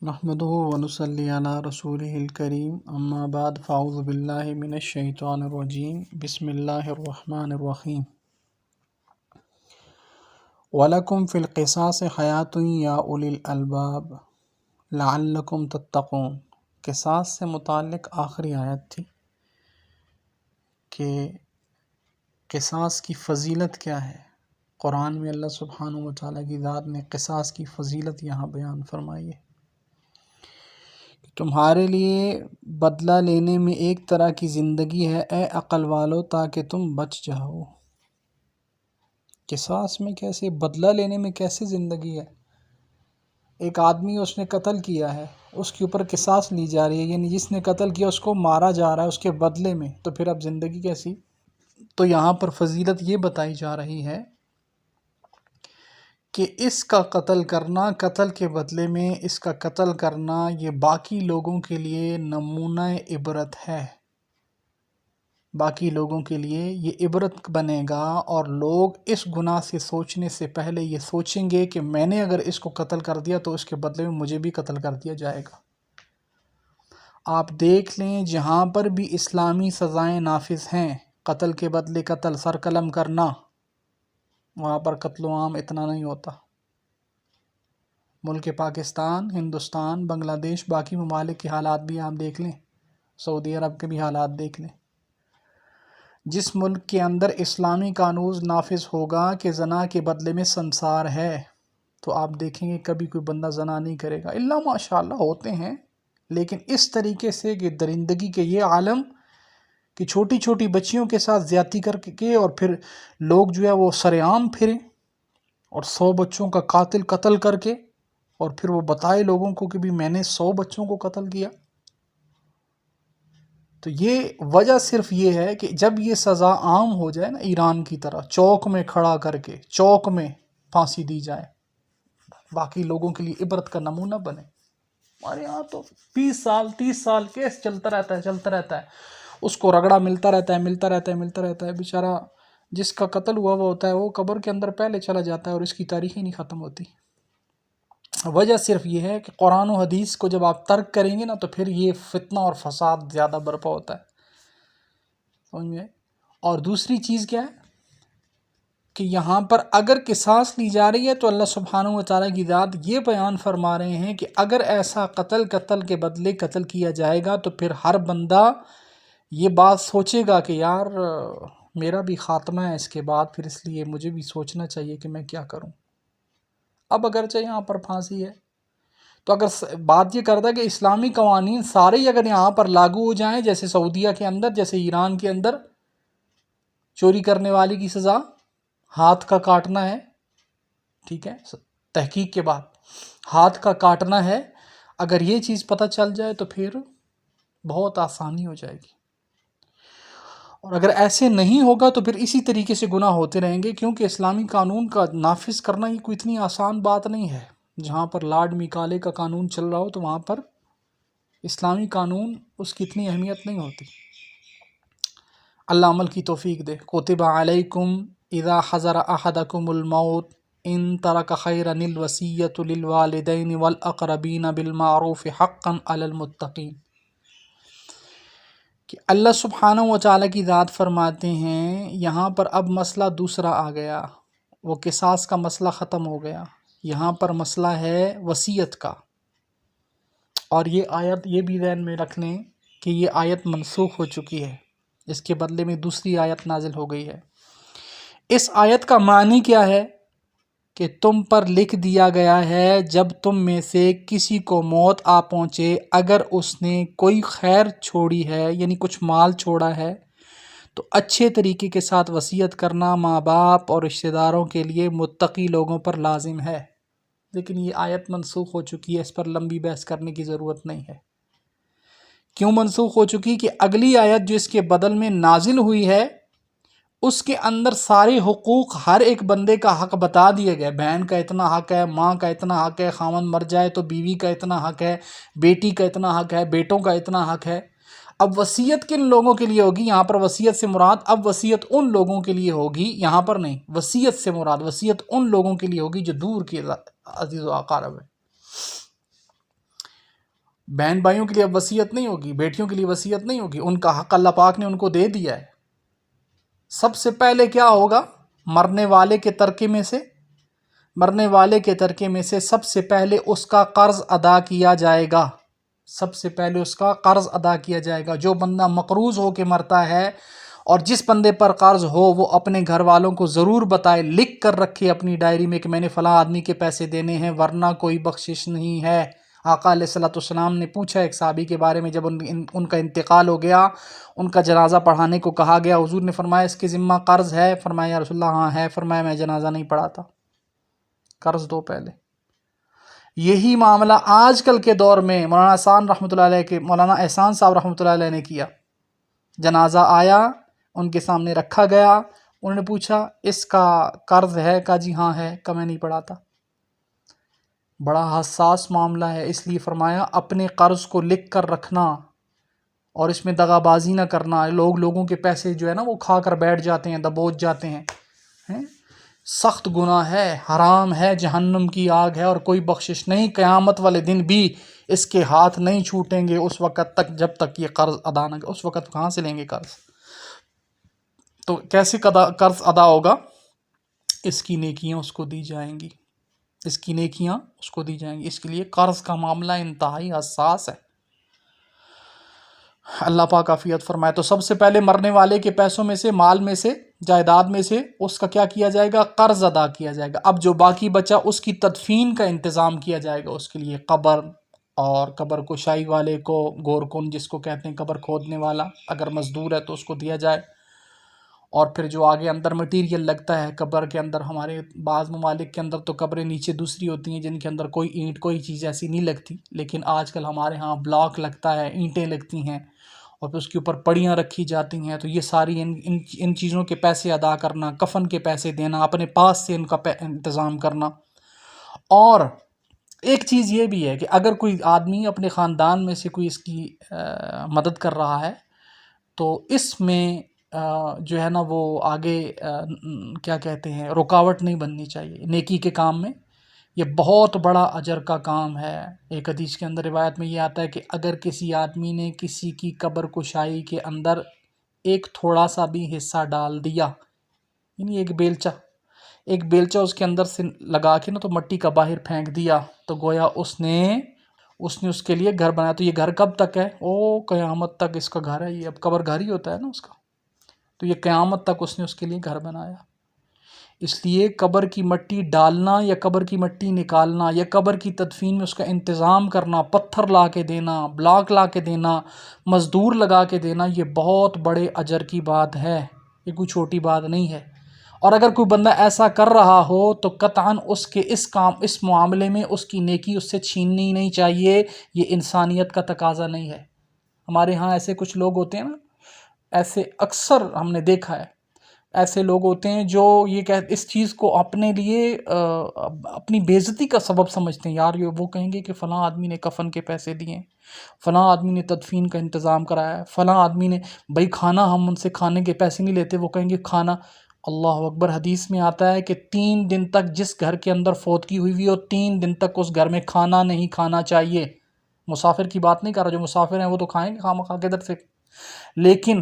نحمده ونصلي على رسوله الكريم اما بعد فاعوذ بالله من الشیطان الرجیم بسم اللہ الرحمن الرحیم وَلَكُمْ فِي الْقِصَاصِ حَيَاةٌ يَا أُولِي الْأَلْبَابِ لَعَلَّكُمْ تَتَّقُونَ۔ قصاص سے متعلق آخری آیت تھی کہ قصاص کی فضیلت کیا ہے۔ قرآن میں اللہ سبحانہ وتعالیٰ کی ذات نے قصاص کی فضیلت یہاں بیان فرمائی ہے۔ تمہارے لیے بدلہ لینے میں ایک طرح کی زندگی ہے اے عقل والو، تاکہ تم بچ جاؤ۔ قصاص میں کیسے بدلہ لینے میں کیسے زندگی ہے؟ ایک آدمی اس نے قتل کیا ہے، اس کے اوپر قصاص لی جا رہی ہے، یعنی جس نے قتل کیا اس کو مارا جا رہا ہے اس کے بدلے میں، تو پھر اب زندگی کیسی؟ تو یہاں پر فضیلت یہ بتائی جا رہی ہے کہ اس کا قتل کرنا، قتل کے بدلے میں اس کا قتل کرنا، یہ باقی لوگوں کے لیے نمونہ عبرت ہے۔ باقی لوگوں کے لیے یہ عبرت بنے گا، اور لوگ اس گناہ سے سوچنے سے پہلے یہ سوچیں گے کہ میں نے اگر اس کو قتل کر دیا تو اس کے بدلے میں مجھے بھی قتل کر دیا جائے گا۔ آپ دیکھ لیں جہاں پر بھی اسلامی سزائیں نافذ ہیں، قتل کے بدلے قتل، سر قلم کرنا، وہاں پر قتل و عام اتنا نہیں ہوتا۔ ملک پاکستان، ہندوستان، بنگلہ دیش، باقی ممالک کے حالات بھی آپ دیکھ لیں، سعودی عرب کے بھی حالات دیکھ لیں۔ جس ملک کے اندر اسلامی قانون نافذ ہوگا کہ زنا کے بدلے میں سنسار ہے، تو آپ دیکھیں گے کبھی کوئی بندہ زنا نہیں کرے گا، الا ماشاءاللہ ہوتے ہیں، لیکن اس طریقے سے کہ درندگی کے یہ عالم کہ چھوٹی چھوٹی بچیوں کے ساتھ زیادتی کر کے اور پھر لوگ جو ہے وہ سرعام پھریں اور 100 بچوں کا قاتل قتل کر کے اور پھر وہ بتائے لوگوں کو کہ بھی میں نے 100 بچوں کو قتل کیا۔ تو یہ وجہ صرف یہ ہے کہ جب یہ سزا عام ہو جائے نا، ایران کی طرح چوک میں کھڑا کر کے چوک میں پھانسی دی جائے، باقی لوگوں کے لیے عبرت کا نمونہ بنے۔ ہمارے یہاں تو 20 سال 30 سال کیس چلتا رہتا ہے، اس کو رگڑا ملتا رہتا ہے، بیچارہ جس کا قتل ہوا ہوتا ہے وہ قبر کے اندر پہلے چلا جاتا ہے اور اس کی تاریخ ہی نہیں ختم ہوتی۔ وجہ صرف یہ ہے کہ قرآن و حدیث کو جب آپ ترک کریں گے نا تو پھر یہ فتنہ اور فساد زیادہ برپا ہوتا ہے، سمجھ میں؟ اور دوسری چیز کیا ہے کہ یہاں پر اگر قصاص لی جا رہی ہے تو اللہ سبحانہ وتعالیٰ کی ذات یہ بیان فرما رہے ہیں کہ اگر ایسا قتل کے بدلے قتل کیا جائے گا تو پھر ہر بندہ یہ بات سوچے گا کہ یار میرا بھی خاتمہ ہے اس کے بعد، پھر اس لیے مجھے بھی سوچنا چاہیے کہ میں کیا کروں۔ اب اگرچہ یہاں پر پھانسی ہے، تو اگر بات یہ کرتا ہے کہ اسلامی قوانین سارے ہی اگر یہاں پر لاگو ہو جائیں، جیسے سعودیہ کے اندر، جیسے ایران کے اندر چوری کرنے والی کی سزا ہاتھ کا کاٹنا ہے، ٹھیک ہے، تحقیق کے بعد ہاتھ کا کاٹنا ہے، اگر یہ چیز پتہ چل جائے تو پھر بہت آسانی ہو جائے گی۔ اور اگر ایسے نہیں ہوگا تو پھر اسی طریقے سے گناہ ہوتے رہیں گے، کیونکہ اسلامی قانون کا نافذ کرنا یہ کوئی اتنی آسان بات نہیں ہے۔ جہاں پر لارڈ میکالے کا قانون چل رہا ہو تو وہاں پر اسلامی قانون اس کی اتنی اہمیت نہیں ہوتی۔ اللہ عمل کی توفیق دے۔ کتب علیکم اذا حضر احدکم الموت ان ترک خیرا الوصیۃ للوالدین والاقربین بالمعروف حقا علی المتقین، کہ اللہ سبحانہ وتعالیٰ کی ذات فرماتے ہیں یہاں پر اب مسئلہ دوسرا آ گیا، وہ قصاص کا مسئلہ ختم ہو گیا، یہاں پر مسئلہ ہے وصیت کا۔ اور یہ آیت یہ بھی ذہن میں رکھ لیں کہ یہ آیت منسوخ ہو چکی ہے، اس کے بدلے میں دوسری آیت نازل ہو گئی ہے۔ اس آیت کا معنی کیا ہے کہ تم پر لکھ دیا گیا ہے جب تم میں سے کسی کو موت آ پہنچے، اگر اس نے کوئی خیر چھوڑی ہے یعنی کچھ مال چھوڑا ہے تو اچھے طریقے کے ساتھ وصیت کرنا ماں باپ اور رشتہ داروں کے لیے متقی لوگوں پر لازم ہے۔ لیکن یہ آیت منسوخ ہو چکی ہے، اس پر لمبی بحث کرنے کی ضرورت نہیں ہے۔ کیوں منسوخ ہو چکی؟ کہ اگلی آیت جو اس کے بدل میں نازل ہوئی ہے اس کے اندر سارے حقوق ہر ایک بندے کا حق بتا دیے گئے، بہن کا اتنا حق ہے، ماں کا اتنا حق ہے، خاوند مر جائے تو بیوی کا اتنا حق ہے، بیٹی کا اتنا حق ہے، بیٹوں کا اتنا حق ہے۔ اب وصیت کن لوگوں کے لیے ہوگی؟ یہاں پر وصیت سے مراد اب وصیت ان لوگوں کے لیے ہوگی، یہاں پر نہیں، وصیت سے مراد وصیت ان لوگوں کے لیے ہوگی جو دور کے عزیز و اقارب ہیں۔ بہن بھائیوں کے لیے اب وصیت نہیں ہوگی، بیٹیوں کے لیے وصیت نہیں ہوگی، ان کا حق اللہ پاک نے ان کو دے دیا ہے۔ سب سے پہلے کیا ہوگا؟ مرنے والے کے ترکے میں سے سب سے پہلے اس کا قرض ادا کیا جائے گا۔ سب سے پہلے اس کا قرض ادا کیا جائے گا۔ جو بندہ مقروض ہو کے مرتا ہے، اور جس بندے پر قرض ہو، وہ اپنے گھر والوں کو ضرور بتائے، لکھ کر رکھے اپنی ڈائری میں کہ میں نے فلاں آدمی کے پیسے دینے ہیں، ورنہ کوئی بخشش نہیں ہے۔ آقا علیہ الصلوۃ والسلام نے پوچھا ایک صحابی کے بارے میں، جب ان کا انتقال ہو گیا، ان کا جنازہ پڑھانے کو کہا گیا، حضور نے فرمایا اس کے ذمہ قرض ہے؟ فرمایا یا رسول اللہ ہاں ہے۔ فرمایا میں جنازہ نہیں پڑھاتا، قرض دو پہلے۔ یہی معاملہ آج کل کے دور میں مولانا احسان صاحب رحمۃ اللہ علیہ نے کیا۔ جنازہ آیا، ان کے سامنے رکھا گیا، انہوں نے پوچھا اس کا قرض ہے؟ کہا جی ہاں ہے۔ کہا میں نہیں پڑھاتا۔ بڑا حساس معاملہ ہے، اس لیے فرمایا اپنے قرض کو لکھ کر رکھنا، اور اس میں دغا بازی نہ کرنا۔ لوگوں کے پیسے جو ہے نا وہ کھا کر بیٹھ جاتے ہیں، دبوچ جاتے ہیں۔ سخت گناہ ہے، حرام ہے، جہنم کی آگ ہے، اور کوئی بخشش نہیں۔ قیامت والے دن بھی اس کے ہاتھ نہیں چھوٹیں گے اس وقت تک جب تک یہ قرض ادا نہ، اس وقت کہاں سے لیں گے قرض؟ تو کیسے قرض ادا ہوگا؟ اس کی نیکیاں اس کو دی جائیں گی، اس کی نیکیاں اس کو دی جائیں گی۔ اس کے لیے قرض کا معاملہ انتہائی حساس ہے۔ اللہ پاک عافیت فرمائے۔ تو سب سے پہلے مرنے والے کے پیسوں میں سے، مال میں سے، جائیداد میں سے اس کا کیا کیا جائے گا؟ قرض ادا کیا جائے گا۔ اب جو باقی بچا اس کی تدفین کا انتظام کیا جائے گا۔ اس کے لیے قبر، اور قبر کشائی والے کو، گورکن جس کو کہتے ہیں، قبر کھودنے والا، اگر مزدور ہے تو اس کو دیا جائے۔ اور پھر جو آگے اندر مٹیریل لگتا ہے قبر کے اندر، ہمارے بعض ممالک کے اندر تو قبریں نیچے دوسری ہوتی ہیں جن کے اندر کوئی اینٹ کوئی چیز ایسی نہیں لگتی، لیکن آج کل ہمارے ہاں بلاک لگتا ہے، اینٹیں لگتی ہیں، اور پھر اس کے اوپر پڑیاں رکھی جاتی ہیں۔ تو یہ ساری ان چیزوں کے پیسے ادا کرنا، کفن کے پیسے دینا، اپنے پاس سے ان کا انتظام کرنا۔ اور ایک چیز یہ بھی ہے کہ اگر کوئی آدمی اپنے خاندان میں سے کوئی اس کی مدد کر رہا ہے، تو اس میں جو ہے نا وہ آگے کیا کہتے ہیں، رکاوٹ نہیں بننی چاہیے نیکی کے کام میں۔ یہ بہت بڑا اجر کا کام ہے۔ ایک حدیث کے اندر روایت میں یہ آتا ہے کہ اگر کسی آدمی نے کسی کی قبر کشائی کے اندر ایک تھوڑا سا بھی حصہ ڈال دیا، یعنی ایک بیلچہ اس کے اندر سے لگا کے نا تو مٹی کا باہر پھینک دیا، تو گویا اس نے اس کے لیے گھر بنایا۔ تو یہ گھر کب تک ہے؟ قیامت تک اس کا گھر ہے۔ یہ اب قبر گھر ہی ہوتا ہے نا اس کا، تو یہ قیامت تک اس نے اس کے لیے گھر بنایا۔ اس لیے قبر کی مٹی ڈالنا، یا قبر کی مٹی نکالنا، یا قبر کی تدفین میں اس کا انتظام کرنا، پتھر لا کے دینا، بلاک لا کے دینا، مزدور لگا کے دینا، یہ بہت بڑے اجر کی بات ہے، یہ کوئی چھوٹی بات نہیں ہے۔ اور اگر کوئی بندہ ایسا کر رہا ہو تو قطعاً اس معاملے میں اس کی نیکی اس سے چھیننی نہیں چاہیے۔ یہ انسانیت کا تقاضا نہیں ہے۔ ہمارے ہاں ایسے کچھ لوگ ہوتے ہیں نا، ایسے اکثر ہم نے دیکھا ہے، ایسے لوگ ہوتے ہیں جو اس چیز کو اپنے لیے اپنی بے عزتی کا سبب سمجھتے ہیں۔ یار وہ کہیں گے کہ فلاں آدمی نے کفن کے پیسے دیے، فلاں آدمی نے تدفین کا انتظام کرایا ہے، فلاں آدمی نے، بھائی کھانا ہم ان سے کھانے کے پیسے نہیں لیتے، وہ کہیں گے کھانا۔ اللہ اکبر، حدیث میں آتا ہے کہ 3 دن تک جس گھر کے اندر فوتگی ہوئی ہو، 3 دن تک اس گھر میں کھانا نہیں کھانا چاہیے۔ مسافر کی بات نہیں کر رہا، جو مسافر ہیں وہ تو کھائیں گے خواہ کے در سے، لیکن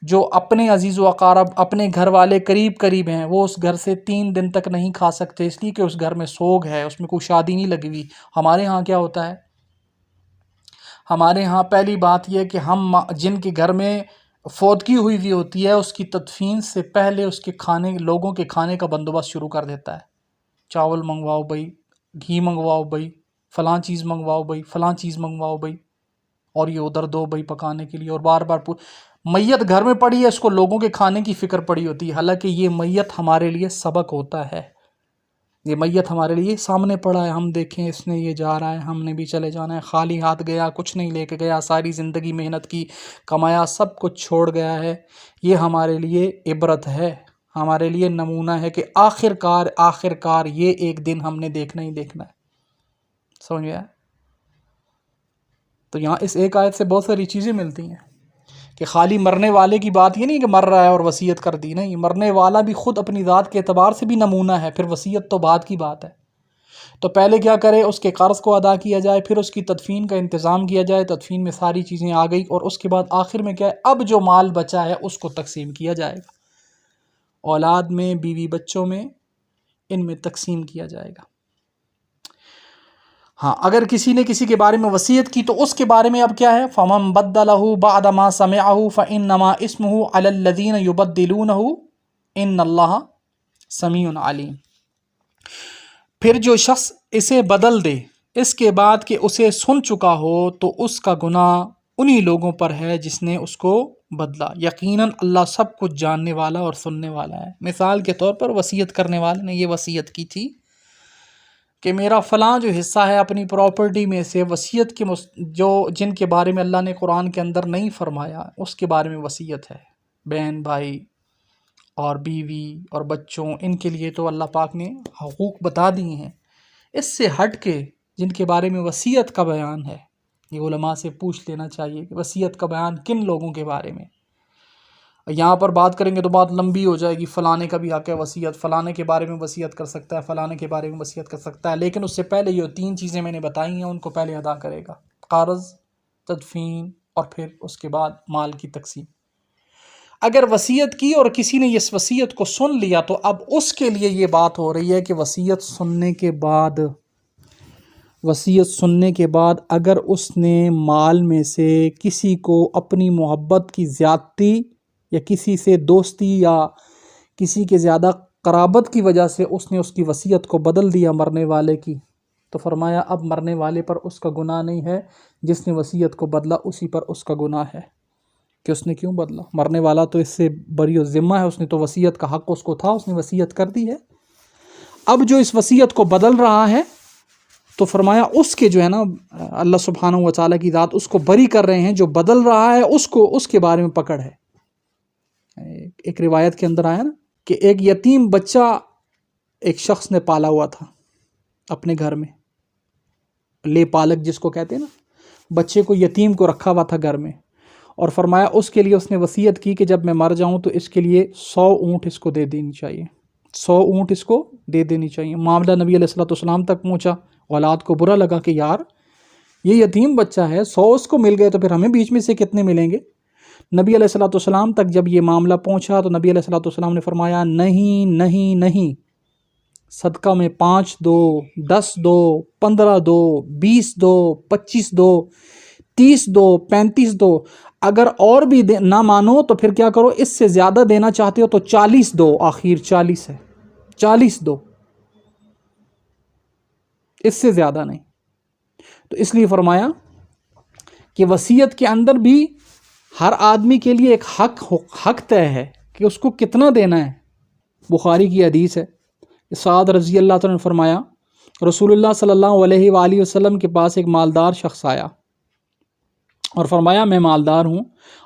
جو اپنے عزیز و اقارب، اپنے گھر والے قریب ہیں، وہ اس گھر سے 3 دن تک نہیں کھا سکتے، اس لیے کہ اس گھر میں سوگ ہے، اس میں کوئی شادی نہیں لگی ہوئی۔ ہمارے ہاں کیا ہوتا ہے؟ ہمارے ہاں پہلی بات یہ کہ ہم جن کے گھر میں فوتگی ہوئی ہوتی ہے، اس کی تدفین سے پہلے اس کے لوگوں کے کھانے کا بندوبست شروع کر دیتا ہے۔ چاول منگواؤ بھائی، گھی منگواؤ بھائی، فلاں چیز منگواؤ بھائی، فلاں چیز منگواؤ بھائی، اور یہ ادھر دو بھائی پکانے کے لیے، اور بار بار میت گھر میں پڑی ہے، اس کو لوگوں کے کھانے کی فکر پڑی ہوتی ہے، حالانکہ یہ میت ہمارے لیے سبق ہوتا ہے۔ یہ میت ہمارے لیے سامنے پڑا ہے، ہم دیکھیں اس نے یہ جا رہا ہے، ہم نے بھی چلے جانا ہے، خالی ہاتھ گیا، کچھ نہیں لے کے گیا، ساری زندگی محنت کی، کمایا، سب کچھ چھوڑ گیا ہے۔ یہ ہمارے لیے عبرت ہے، ہمارے لیے نمونہ ہے کہ آخر کار یہ ایک دن ہم نے دیکھنا ہی دیکھنا ہے۔ سمجھ گیا؟ تو یہاں اس ایک آیت سے بہت ساری چیزیں ملتی ہیں کہ خالی مرنے والے کی بات یہ نہیں کہ مر رہا ہے اور وصیت کر دی، نہیں، مرنے والا بھی خود اپنی ذات کے اعتبار سے بھی نمونہ ہے، پھر وصیت تو بعد کی بات ہے۔ تو پہلے کیا کرے، اس کے قرض کو ادا کیا جائے، پھر اس کی تدفین کا انتظام کیا جائے، تدفین میں ساری چیزیں آ گئی، اور اس کے بعد آخر میں کیا ہے، اب جو مال بچا ہے اس کو تقسیم کیا جائے گا، اولاد میں، بیوی بچوں میں، ان میں تقسیم کیا جائے گا۔ ہاں، اگر کسی نے کسی کے بارے میں وصیت کی تو اس کے بارے میں اب کیا ہے، فَمَن بَدَّلَهُ بَعْدَ مَا سَمِعَهُ فَإِنَّمَا اسْمُهُ عَلَى الَّذِينَ يُبَدِّلُونَهُ إِنَّ اللَّهَ سَمِيعٌ عَلِيمٌ۔ پھر جو شخص اسے بدل دے اس کے بعد کہ اسے سن چکا ہو تو اس کا گناہ انہی لوگوں پر ہے جس نے اس کو بدلا، یقیناً اللہ سب کچھ جاننے والا اور سننے والا ہے۔ مثال کے طور پر وصیت کرنے والے نے یہ وصیت کی تھی کہ میرا فلاں جو حصہ ہے اپنی پراپرٹی میں سے، وصیت کے جن کے بارے میں اللہ نے قرآن کے اندر نہیں فرمایا اس کے بارے میں وصیت ہے، بہن بھائی اور بیوی اور بچوں، ان کے لیے تو اللہ پاک نے حقوق بتا دیے ہیں۔ اس سے ہٹ کے جن کے بارے میں وصیت کا بیان ہے، یہ علماء سے پوچھ لینا چاہیے کہ وصیت کا بیان کن لوگوں کے بارے میں۔ یہاں پر بات کریں گے تو بات لمبی ہو جائے گی، فلانے کا بھی حق ہے وصیت، فلانے کے بارے میں وصیت کر سکتا ہے، فلانے کے بارے میں وصیت کر سکتا ہے، لیکن اس سے پہلے یہ 3 چیزیں میں نے بتائی ہیں ان کو پہلے ادا کرے گا، قرض، تدفین اور پھر اس کے بعد مال کی تقسیم۔ اگر وصیت کی اور کسی نے اس وصیت کو سن لیا تو اب اس کے لیے یہ بات ہو رہی ہے کہ وصیت سننے کے بعد اگر اس نے مال میں سے کسی کو اپنی محبت کی زیادتی یا کسی سے دوستی یا کسی کے زیادہ قرابت کی وجہ سے اس نے اس کی وصیت کو بدل دیا مرنے والے کی، تو فرمایا اب مرنے والے پر اس کا گناہ نہیں ہے، جس نے وصیت کو بدلا اسی پر اس کا گناہ ہے کہ اس نے کیوں بدلا۔ مرنے والا تو اس سے بری الذمہ ہے، اس نے تو وصیت کا حق اس کو تھا، اس نے وصیت کر دی ہے۔ اب جو اس وصیت کو بدل رہا ہے تو فرمایا اس کے جو ہے نا، اللہ سبحانہ و تعالیٰ کی ذات اس کو بری کر رہے ہیں، جو بدل رہا ہے اس کے بارے میں پکڑ ہے۔ ایک روایت کے اندر آیا نا کہ ایک یتیم بچہ ایک شخص نے پالا ہوا تھا اپنے گھر میں، لے پالک جس کو کہتے ہیں نا، بچے کو یتیم کو رکھا ہوا تھا گھر میں، اور فرمایا اس کے لیے اس نے وصیت کی کہ جب میں مر جاؤں تو اس کے لیے 100 اونٹ اس کو دے دینی چاہیے، 100 اونٹ اس کو دے دینی چاہیے۔ معاملہ نبی علیہ السلام تک پہنچا، اولاد کو برا لگا کہ یار یہ یتیم بچہ ہے، 100 اس کو مل گئے تو پھر ہمیں بیچ میں سے کتنے ملیں گے؟ نبی علیہ السلام تک جب یہ معاملہ پہنچا تو نبی علیہ السلام نے فرمایا نہیں نہیں نہیں، صدقہ میں 5 دو، 10 دو، 15 دو، 20 دو، 25 دو، 30 دو، 35 دو، اگر اور بھی نہ مانو تو پھر کیا کرو، اس سے زیادہ دینا چاہتے ہو تو 40 دو، آخر 40 ہے، 40 دو، اس سے زیادہ نہیں۔ تو اس لیے فرمایا کہ وصیت کے اندر بھی ہر آدمی کے لیے ایک حق طے ہے کہ اس کو کتنا دینا ہے۔ بخاری کی حدیث ہے، سعد رضی اللہ تعالیٰ نے فرمایا رسول اللہ صلی اللہ علیہ وآلہ وسلم کے پاس ایک مالدار شخص آیا اور فرمایا میں مالدار ہوں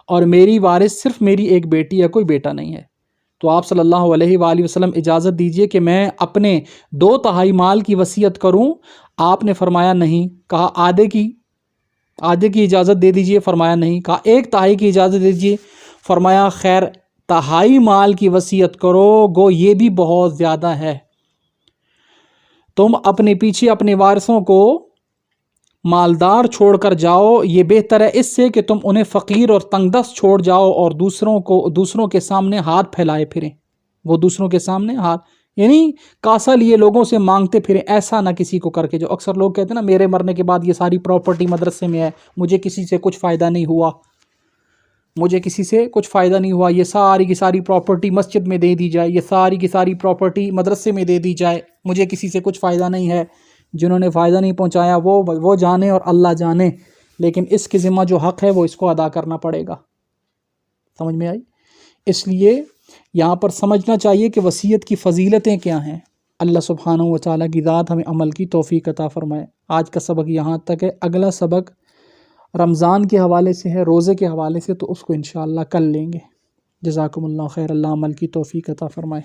اور میری وارث صرف میری ایک بیٹی ہے، کوئی بیٹا نہیں ہے، تو آپ صلی اللہ علیہ وآلہ وسلم اجازت دیجئے کہ میں اپنے 2/3 مال کی وصیت کروں۔ آپ نے فرمایا نہیں، کہا آدھے کی اجازت دے دیجئے، فرمایا نہیں، کہا 1/3 کی اجازت دے دیجئے، فرمایا خیر 1/2 مال کی وصیت کرو، گو یہ بھی بہت زیادہ ہے، تم اپنے پیچھے اپنے وارثوں کو مالدار چھوڑ کر جاؤ، یہ بہتر ہے اس سے کہ تم انہیں فقیر اور تنگ دست چھوڑ جاؤ اور دوسروں کے سامنے ہاتھ پھیلائے پھریں، وہ دوسروں کے سامنے ہاتھ یعنی کاسا لیے لوگوں سے مانگتے پھریں، ایسا نہ کسی کو کر کے، جو اکثر لوگ کہتے ہیں نا میرے مرنے کے بعد یہ ساری پراپرٹی مدرسے میں ہے، مجھے کسی سے کچھ فائدہ نہیں ہوا، یہ ساری کی ساری پراپرٹی مسجد میں دے دی جائے، یہ ساری کی ساری پراپرٹی مدرسے میں دے دی جائے، مجھے کسی سے کچھ فائدہ نہیں ہے۔ جنہوں نے فائدہ نہیں پہنچایا وہ جانے اور اللہ جانے، لیکن اس کے ذمہ جو حق ہے وہ اس کو ادا کرنا پڑے گا۔ سمجھ میں آئی؟ اس لیے یہاں پر سمجھنا چاہیے کہ وصیت کی فضیلتیں کیا ہیں۔ اللہ سبحانہ و تعالیٰ کی ذات ہمیں عمل کی توفیق عطا فرمائے۔ آج کا سبق یہاں تک ہے، اگلا سبق رمضان کے حوالے سے ہے، روزے کے حوالے سے، تو اس کو انشاءاللہ کل لیں گے۔ جزاکم اللہ خیر، اللہ عمل کی توفیق عطا فرمائے۔